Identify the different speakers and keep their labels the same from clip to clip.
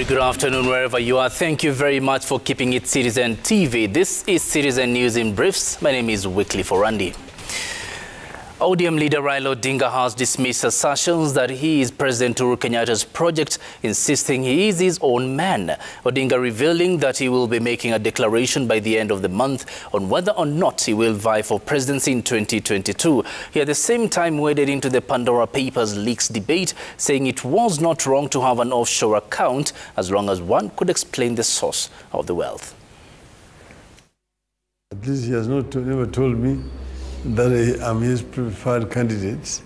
Speaker 1: Very good afternoon wherever you are. Thank you very much for keeping it Citizen TV. This is Citizen News in Briefs. My name is Wycliffe Orandi. ODM leader Raila Odinga has dismissed assertions that he is President Uhuru Kenyatta's project, insisting he is his own man. Odinga revealing that he will be making a declaration by the end of the month on whether or not he will vie for presidency in 2022. He at the same time waded into the Pandora Papers leaks debate, saying it was not wrong to have an offshore account as long as one could explain the source of the wealth.
Speaker 2: At least he has never told me that I'm his preferred candidate.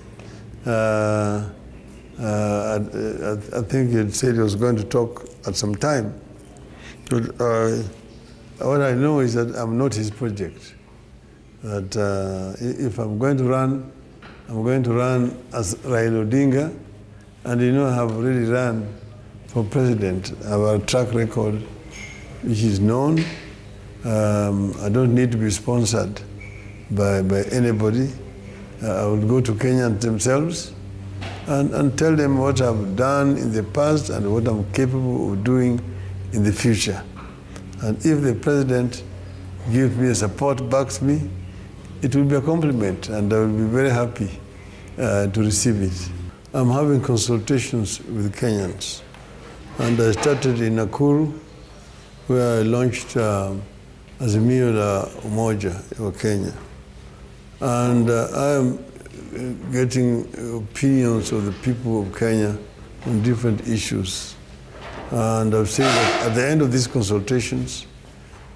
Speaker 2: I think he said he was going to talk at some time. But what I know is that I'm not his project. That if I'm going to run as Raila Odinga, and I have already run for president. I have a track record which is known. I don't need to be sponsored by anybody. I will go to Kenyans themselves and tell them what I've done in the past and what I'm capable of doing in the future. And if the president gives me a support, backs me, it will be a compliment and I will be very happy to receive it. I'm having consultations with Kenyans. And I started in Nakuru, where I launched Azimio la Umoja of Kenya. And I'm getting opinions of the people of Kenya on different issues. And I've said that at the end of these consultations,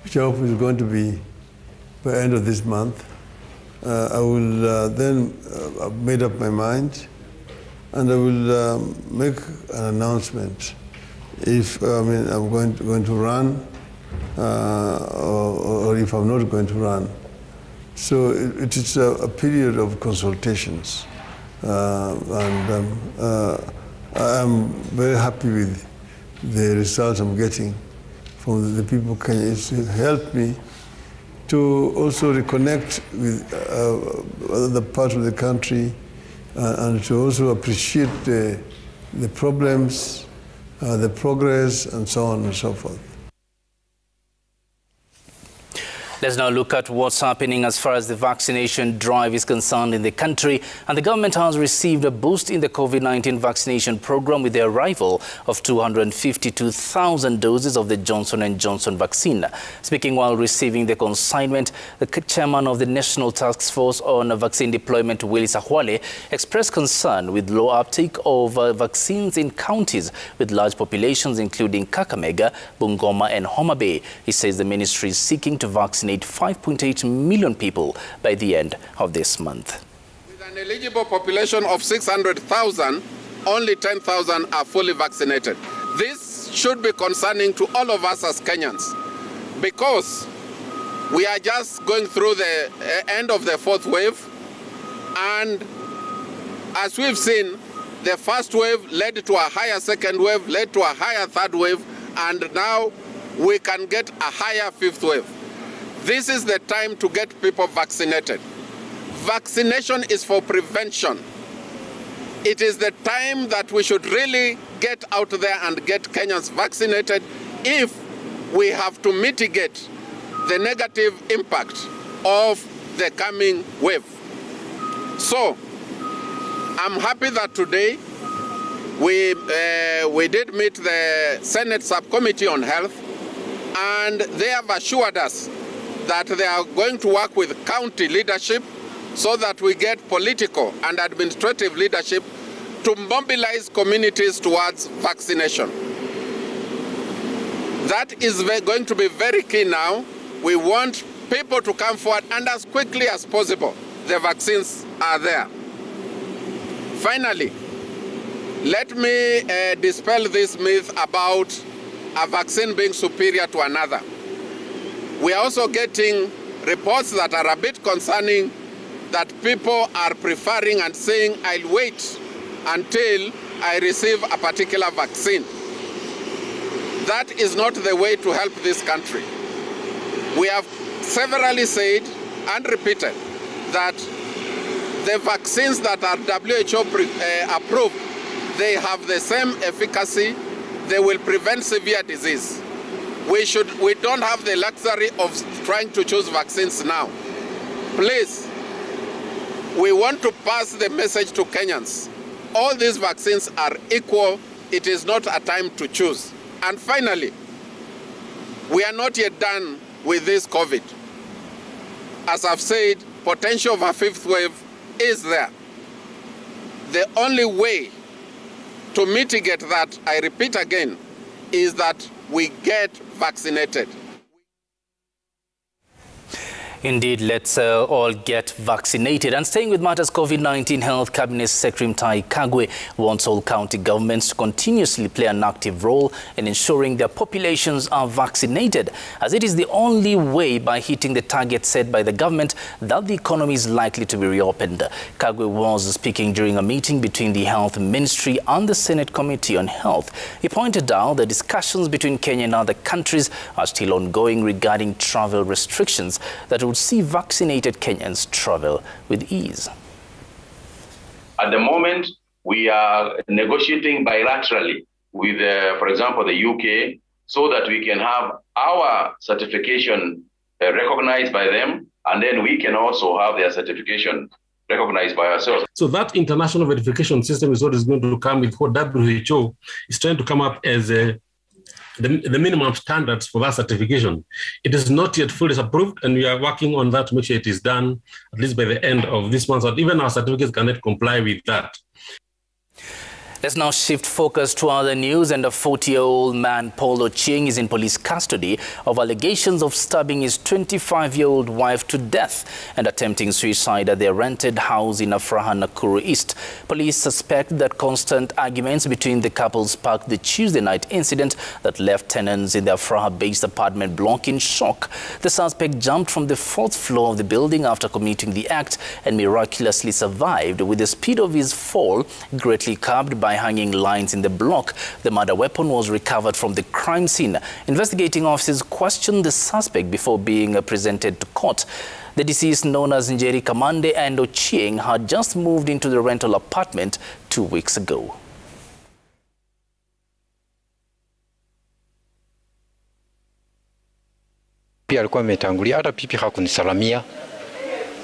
Speaker 2: which I hope is going to be by the end of this month, I will then I've made up my mind, and I will make an announcement if I'm going to run or if I'm not going to run. So it is a period of consultations, and I'm very happy with the results I'm getting from the people of Kenya. It's helped me to also reconnect with other parts of the country and to also appreciate the problems, the progress, and so on and so forth.
Speaker 1: Let's now look at what's happening as far as the vaccination drive is concerned in the country. And the government has received a boost in the COVID-19 vaccination program with the arrival of 252,000 doses of the Johnson & Johnson vaccine. Speaking while receiving the consignment, the chairman of the National Task Force on Vaccine Deployment, Willis Ahwale, expressed concern with low uptake of vaccines in counties with large populations, including Kakamega, Bungoma and Homa Bay. He says the ministry is seeking to vaccinate 5.8 million people by the end of this month.
Speaker 3: With an eligible population of 600,000, only 10,000 are fully vaccinated. This should be concerning to all of us as Kenyans, because we are just going through the end of the fourth wave, and as we've seen, the first wave led to a higher second wave, led to a higher third wave, and now we can get a higher fifth wave. This is the time to get people vaccinated. Vaccination is for prevention. It is the time that we should really get out there and get Kenyans vaccinated if we have to mitigate the negative impact of the coming wave. So, I'm happy that today we did meet the Senate Subcommittee on Health, and they have assured us that they are going to work with county leadership so that we get political and administrative leadership to mobilize communities towards vaccination. That is going to be very key now. We want people to come forward, and as quickly as possible, the vaccines are there. Finally, let me dispel this myth about a vaccine being superior to another. We are also getting reports that are a bit concerning, that people are preferring and saying, I'll wait until I receive a particular vaccine. That is not the way to help this country. We have severally said and repeated that the vaccines that are WHO approved, they have the same efficacy, they will prevent severe disease. We don't have the luxury of trying to choose vaccines now. Please, we want to pass the message to Kenyans. All these vaccines are equal. It is not a time to choose. And finally, we are not yet done with this COVID. As I've said, potential of a fifth wave is there. The only way to mitigate that, I repeat again, is that we get vaccinated.
Speaker 1: Indeed, let's all get vaccinated. And staying with matters, COVID-19 Health Cabinet Secretary Kagwe wants all county governments to continuously play an active role in ensuring their populations are vaccinated, as it is the only way by hitting the target set by the government that the economy is likely to be reopened. Kagwe was speaking during a meeting between the Health Ministry and the Senate Committee on Health. He pointed out that discussions between Kenya and other countries are still ongoing regarding travel restrictions that would see vaccinated Kenyans travel with ease.
Speaker 4: At the moment, we are negotiating bilaterally with, for example, the UK, so that we can have our certification recognized by them, and then we can also have their certification recognized by ourselves.
Speaker 5: So that international verification system is what is going to come with what WHO is trying to come up as the minimum standards for that certification. It is not yet fully approved, and we are working on that to make sure it is done at least by the end of this month, so that even our certificates cannot comply with that.
Speaker 1: Let's now shift focus to other news, and a 40-year-old man, Paul Ochieng, is in police custody of allegations of stabbing his 25-year-old wife to death and attempting suicide at their rented house in Afraha, Nakuru East. Police suspect that constant arguments between the couple sparked the Tuesday night incident that left tenants in the Afraha-based apartment block in shock. The suspect jumped from the 4th floor of the building after committing the act and miraculously survived, with the speed of his fall greatly curbed by hanging lines in the block. The murder weapon was recovered from the crime scene. Investigating officers questioned the suspect before being presented to court. The deceased, known as Njeri Kamande and Ochieng, had just moved into the rental apartment 2 weeks ago.
Speaker 6: Pia alikuwa ametangulia, hata pipi hakunisalamia.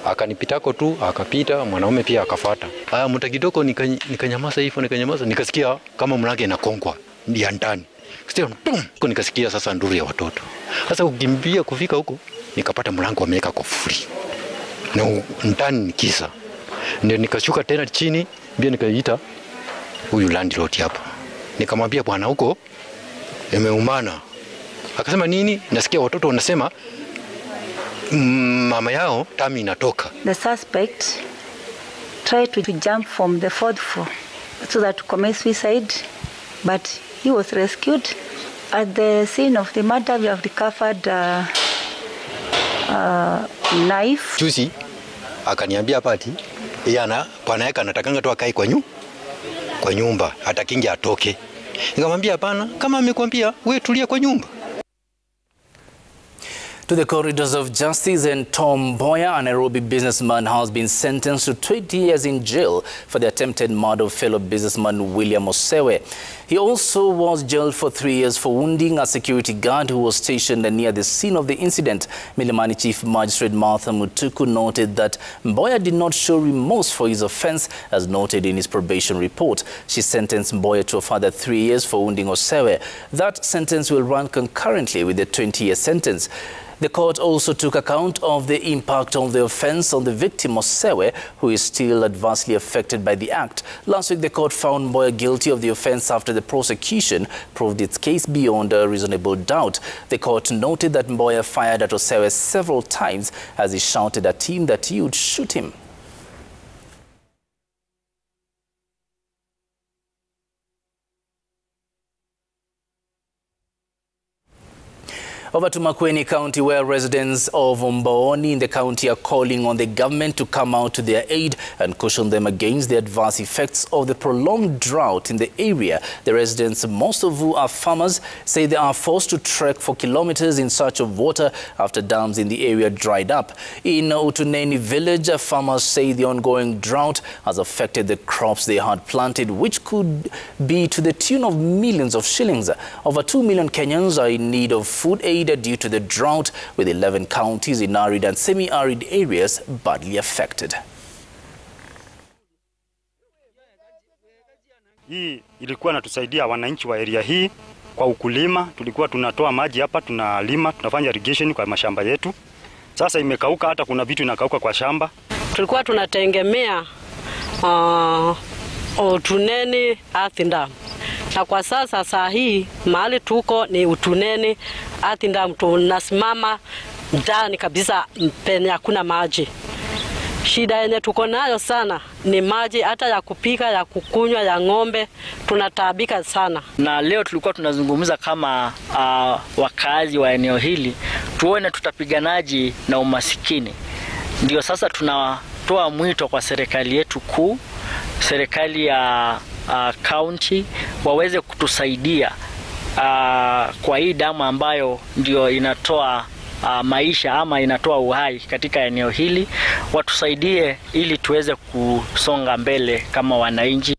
Speaker 6: Akanipitako tu, akapita, mwanaume pia akafuata. Muda kidogo nikanyamaza hivyo, nikasikia kama mlango inakongwa ndio ndani. Nikasikia sasa nduru ya watoto. Sasa kukimbia kufika huko, nikapata mlango wameweka kufuli. Na ndani nikisa. Ndio nikashuka tena chini, mbio nikaita huyu landlord hapo. Nikamwambia bwana huko imeumana. Akasema nini? Nasikia watoto wanasema mama yao tami inatoka.
Speaker 7: The suspect tried to jump from the 4th floor so that to commit suicide, but he was rescued. At the scene of the murder, we have recovered a knife.
Speaker 6: Juzi akaniambia pati yana bwana yake anatakanga tu akae kwa nyumba, hatakingi atoke. Nikamwambia hapana, kama amekwambia wewe tulia kwa nyumba.
Speaker 1: To the corridors of justice, and Tom Mboya, a Nairobi businessman, has been sentenced to 20 years in jail for the attempted murder of fellow businessman William Osewe. He also was jailed for 3 years for wounding a security guard who was stationed near the scene of the incident. Milimani Chief Magistrate Martha Mutuku noted that Mboya did not show remorse for his offense, as noted in his probation report. She sentenced Mboya to a further 3 years for wounding Osewe. That sentence will run concurrently with the 20-year sentence. The court also took account of the impact of the offense on the victim, Osewe, who is still adversely affected by the act. Last week, the court found Mboya guilty of the offense after the prosecution proved its case beyond a reasonable doubt. The court noted that Mboya fired at Osewe several times as he shouted at him that he would shoot him. Over to Makueni County, where residents of Mboya in the county are calling on the government to come out to their aid and caution them against the adverse effects of the prolonged drought in the area. The residents, most of who are farmers, say they are forced to trek for kilometers in search of water after dams in the area dried up. In Utuneni village, farmers say the ongoing drought has affected the crops they had planted, which could be to the tune of millions of shillings. Over 2 million Kenyans are in need of food aid due to the drought, with 11 counties in arid and semi-arid areas badly affected.
Speaker 8: Hii ilikuwa inatusaidia wananchi wa area hii kwa ukulima. Tulikuwa tunatoa maji hapa, tunalima, tunafanya irrigation kwa mashamba yetu. Sasa imekauka, hata kuna vitu inakauka kwa shamba.
Speaker 9: Tulikuwa tunategemea Utuneni Dam. Na kwa sasa saa hii mahali tuko ni Utuneni Dam, tunasimama ndani kabisa penye hakuna maji. Shida yenye tuko nayo sana ni maji, hata ya kupika, ya kukunywa, ya ng'ombe, tunataabika sana.
Speaker 10: Na leo tulikuwa tunazungumza kama wakazi wa eneo hili, tuone tutapiganaje na umasikini. Ndio sasa tunatoa mwito kwa serikali yetu kuu, serikali ya county, waweze kutusaidia kwa hii damu ambayo ndio inatoa maisha ama inatoa uhai katika eneo hili. Watusaidie ili tuweze kusonga mbele kama wananchi.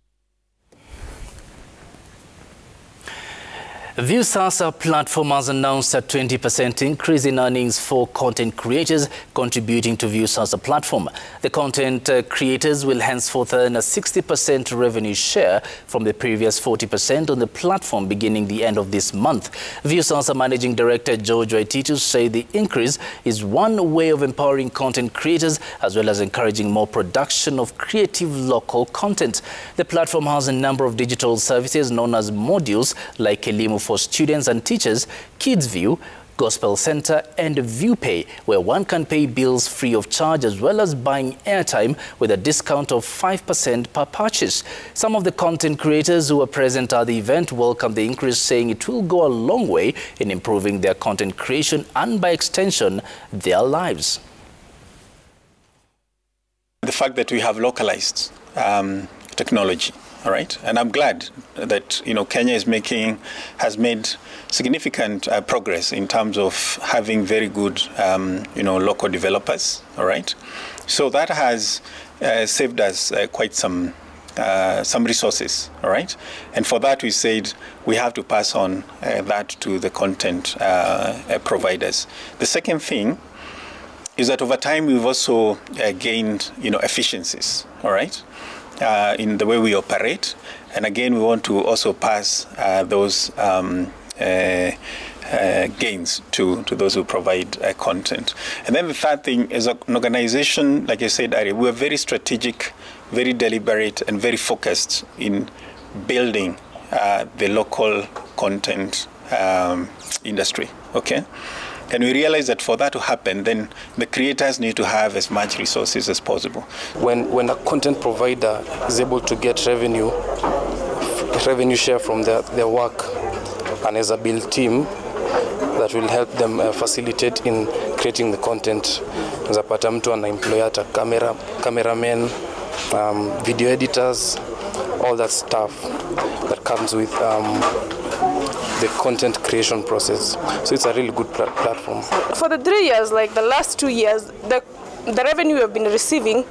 Speaker 1: Viusasa platform has announced a 20% increase in earnings for content creators contributing to Viusasa platform. The content creators will henceforth earn a 60% revenue share from the previous 40% on the platform beginning the end of this month. Viusasa Managing Director George Waititu say the increase is one way of empowering content creators as well as encouraging more production of creative local content. The platform has a number of digital services known as modules like Elimu for students and teachers, Kids View, Gospel Center and ViewPay, where one can pay bills free of charge as well as buying airtime with a discount of 5% per purchase. Some of the content creators who were present at the event welcomed the increase, saying it will go a long way in improving their content creation and by extension their lives.
Speaker 11: The fact that we have localized technology. All right, and I'm glad that Kenya has made significant progress in terms of having very good local developers. All right, so that has saved us quite some resources. All right, and for that we said we have to pass on that to the content providers. The second thing is that over time we've also gained efficiencies. All right. In the way we operate, and again we want to also pass those gains to those who provide content. And then the third thing is an organization, like I said earlier, we are very strategic, very deliberate, and very focused in building the local content industry. Okay. And we realize that for that to happen, then the creators need to have as much resources as possible.
Speaker 12: When a content provider is able to get revenue share from their work, and as a build team that will help them facilitate in creating the content. Zapata mtu ana employ hata cameramen, video editors, all that stuff that comes with the content creation process. So it's a really good platform.
Speaker 13: For the 3 years, like the last 2 years, the revenue we have been receiving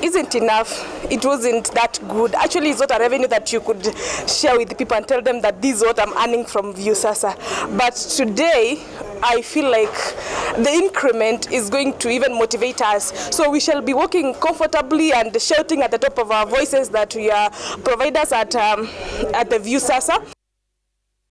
Speaker 13: isn't enough. It wasn't that good. Actually, it's not a revenue that you could share with the people and tell them that this is what I'm earning from Viusasa. But today, I feel like the increment is going to even motivate us. So we shall be working comfortably and shouting at the top of our voices that we are providers at the Viusasa.